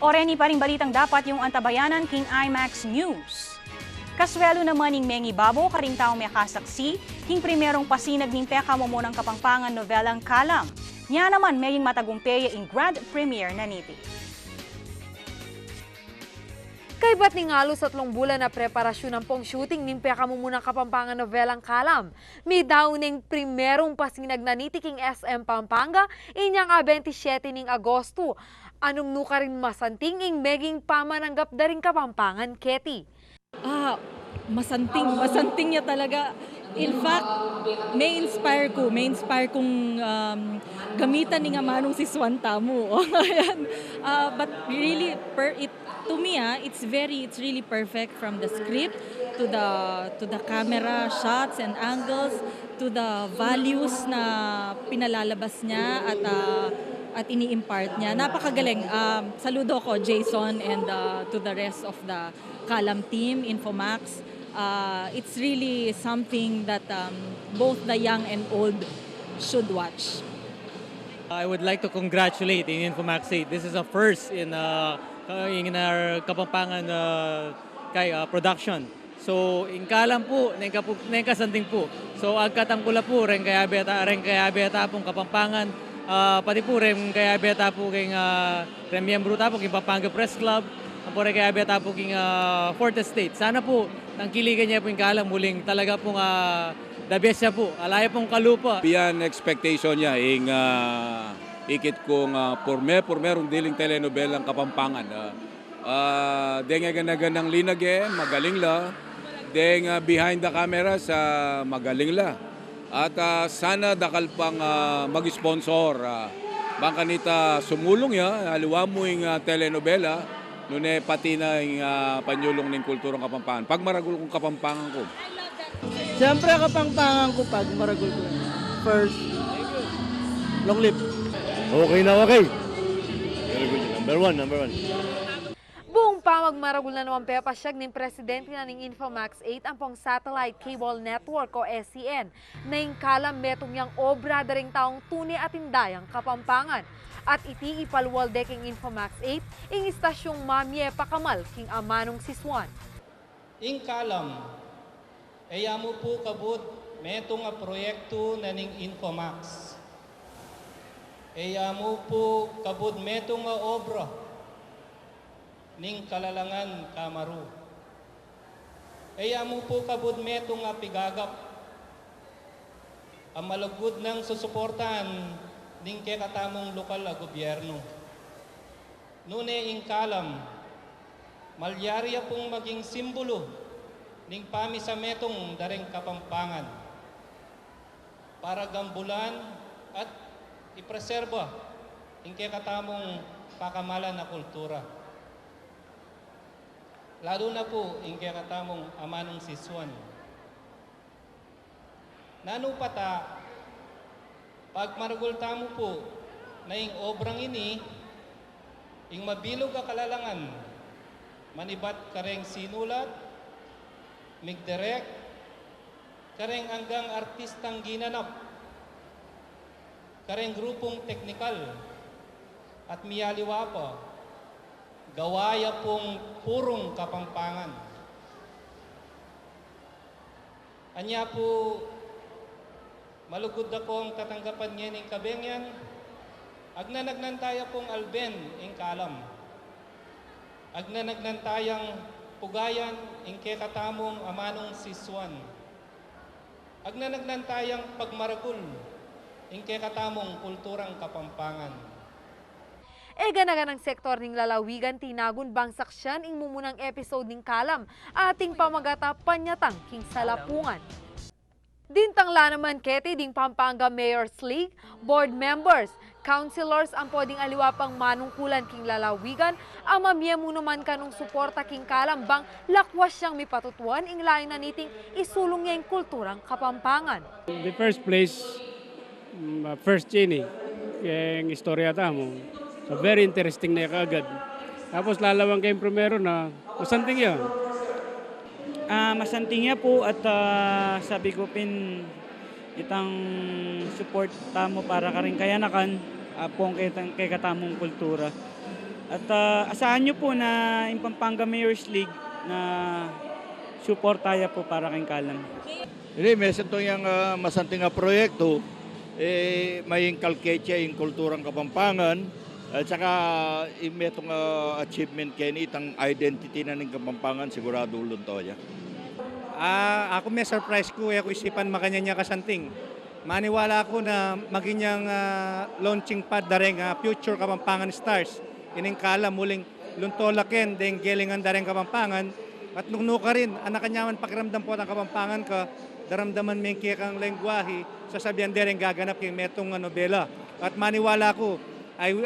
Oreni pa rin balitang dapat yung antabayanan king IMAX News. Kaswelo naman ning Mengi Babo, karing taong may kasaksi, king primerong pasinag ning peka mo ng kapangpangan novelang Kalam. Niya naman maying matagumpeya in grand premiere na niti. Kay ba't ning halos 3 bulan na preparasyon ng pong shooting ning peka mo munang kapampangan novelang Kalam. May daw ning primerong pasinag na niti king SM Pampanga inyang 27 ning Agosto. Anong nuka rin masanting ing meging pamananggap da rin kapampangan, Ketty? Masanting niya talaga. In fact, may inspire kong gamitan ni nga manong si Swan Tamu. Ayan. But really, to me, it's really perfect from the script to the camera shots and angles to the values na pinalalabas niya at ini-impart niya. Napakagaling. Saludo ko, Jason, and to the rest of the Kalam team, Infomax. It's really something that both the young and old should watch. I would like to congratulate in Infomax 8. This is a first in our Kapampangan production. So, in Kalam po, nengkasanting po. So, agkatangkula po, rin kaya beta pong Kapampangan, pati po rin kaya beta po king miyembro tapo king Pampanga Press Club, po rin kaya beta po king Fourth Estate. Sana po, tangkiligan niya po yung Kalam, muling talaga pong the best siya po. Alaya pong kalupa. Beyond expectation niya, ikit kong pormerong diling telenobelang Kapampangan. Denga ganaganang linage, magaling la. Denga behind the camera sa magaling la. At sana dakal pang mag-sponsor. Bang kanita sumulong ya, aliwa mo yung telenobela, nune pati na yung panyulong ng kulturang Kapampangan. Pag maragul kong Kapampangan ko. Siyempre kapangpangan ko pag maragul ko. First, long live. Okay na okay. Very good. Number one. Buong pamagmaragul na naman pepasyag ng presidente na ng Infomax 8 ang pong Satellite Cable Network o SCN na yung Kalam metong yang obra daring taong tuni at indayang Kapampangan. At iti ipalwalde king Infomax 8 ing istasyong Mamie Pakamal king amanong si Swan. Ing Kalam, mo po kabud metong nga proyekto na ning Infomax. Mo po kabud metong nga obra ning Kalalangan Kamaru. Mo po kabud metong nga pigagap ang malagud ng susuportahan ning kekatamong lokal na gobyerno. Nune ing Kalam, malyariya pong maging simbolo ning pamisametong daring Kapampangan para gambulan at ipreserba ing kekatamong pakamalan na kultura. Lalo na po ing kekatamong amanong si Swan. Nanupata, pag maragul tamo po na ing obrang ini, ing mabilog a kalalangan, manibat kareng sinulat, migdirect, kareng hanggang artistang ginanap, kareng grupong teknikal, at miyaliwa pa, gawaya pong purong Kapampangan. Anya po, malugod akong katanggapan niya ng kabengyan, agnanagnantaya pong alben ing Kalam. Agnanagnantayang pugayan ing kekatamong amanong si Swan. Agnanagnantayang pagmaragul ing kekatamong kulturang Kapampangan. Ganaganang sektor ning lalawigan tinagun bangsaksyan ing mumunang episode ning Kalam ating pamagata panyatang king salapungan. Dintangla naman Ketty ding Pampanga Mayor's League, board members, councilors ang pwedeng aliwapang manungkulan king lalawigan, ang mamiyemo naman kanong suporta king Kalam bang lakwas siyang mipatutuan ing lain na niting isulong niya yung kulturang Kapampangan. In the first place, first Jenny, yung istorya mo. So very interesting na kaagad. Tapos lalawang kayong primero na masanting yan. Masanting niya po at sabi ko itang support mo para ka rin kayanakan pong kay katamong kultura. At asahan nyo po na yung Pampanga Mayor's League na support tayo po para kay Kalam. Hindi, meron itong yung masanting nga proyekto, may inculcate siya yung kulturang Kapampangan, at saka may itong achievement kaya itang identity na ng Kapampangan, sigurado ulun to ya. Ako may surprise ko, ako isipan makanya niya kasanting. Maniwala ako na maginyang launching pad dareng future Kapampangan Stars. Ining Kalam muling luntolaken, deng gelingan dareng Kapampangan. At nuknuka rin, anak kanyaman pakiramdam po ang Kapampangan ka, daramdaman may kang lengguwahe, sasabihan dereng gaganap kay metong nobela. At maniwala ko, ay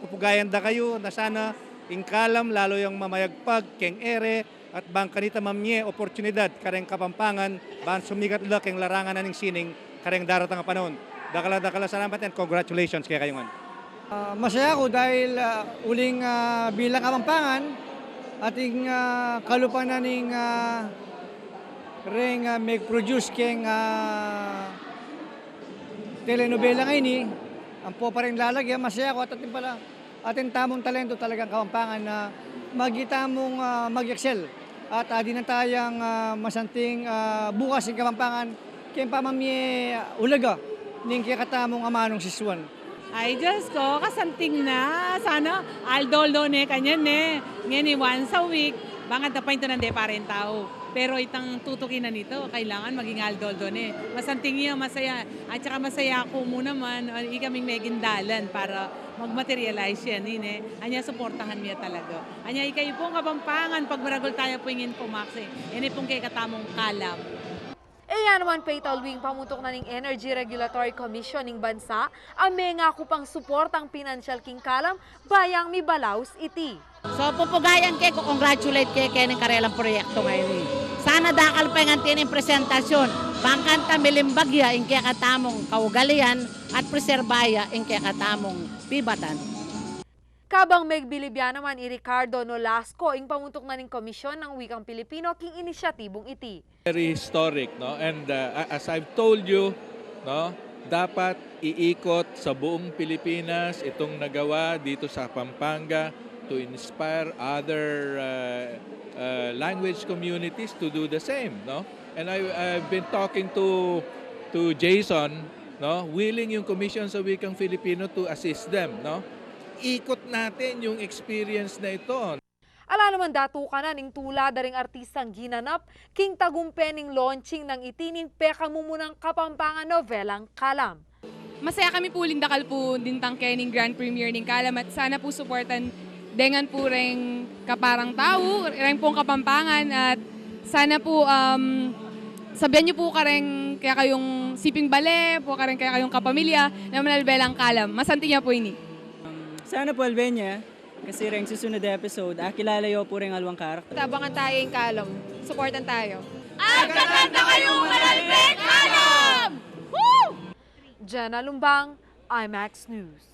pupugayan da kayo na sana ing Kalam, lalo yung mamayagpag, keng ere, at bang kanita mamye oportunidad kareng Kapampangan, bang sumigat la keng larangan na ning sining kareng daratang nga panahon. Dakala salamat and congratulations kay kayongan. Masaya ako dahil uling bilang Kapampangan, ating kalupan na ning ring mag-produce keng telenovela ngayon eh. Ang po pa rin lalagyan, masaya ako at ating tamong talento talagang Kapampangan na magitamong mag-excel. At di na tayang masanting bukas yung Kapampangan kaya pamamye ulaga ning kaya katamong amanong siswan. Ay, Diyos ko, kasanting na. Sana, aldoldo ne, kanyan ne. Ngayon, once a week, bangat na pa ito nande pa rin tao. Pero itang tutukin na nito, kailangan maging aldoldo ne. Masanting niya, masaya. At saka masaya ako mo naman, ikaming megindalan para mag-materialize yan. Anya, supportahan niya talaga. Anya, ikaw pong Kapampangan, pag maragol tayo po yung Infomax eh. Yan pong kay katamong Kalam. Yan naman Fatal Wing pamutok na ng Energy Regulatory Commission ng bansa, ame nga ko pang support ang financial king Kalam, bayang mi balaus iti. So pupugayan kay ko congratulate kay ng karelang proyekto ngayon. Sana dakal pa ng tining presentasyon, bangkanta milimbagya in kaya katamong kaugalian at preserbaya in kaya katamong pibatan. Kabang megbilibya naman i Ricardo Nolasco ing pamutok na ng komisyon ng wikang Pilipino king inisyatibong iti. Very historic, no? And as I've told you, no, dapat iikot sa buong Pilipinas itong nagawa dito sa Pampanga to inspire other language communities to do the same, no? And I've been talking to Jason, no, willing yung Commission sa Wikang Filipino to assist them, no? Ikot natin yung experience na ito. Ala naman datukan na ning tula daring artistang ginanap king tagumpening launching ng itining pekamumunang Kapampangan novelang Kalam. Masaya kami po lindakal po din tangke ning grand premiere ning Kalam at sana po supportan dengan po ring kaparang tao, ring pong Kapampangan at sana po sabihan niyo po kareng kaya kayong siping bale, po kareng kaya kayong kapamilya na manalbelang Kalam. Masanti niya po ini. Sana po Albania, kasi rin susunod na episode, kilala yo po rin alwang karakter. Tabangan tayo yung Kalam. Supportan tayo. Ang kakanta kayong manalbek Kalam! Woo! Jenna Lumbang, IMAX News.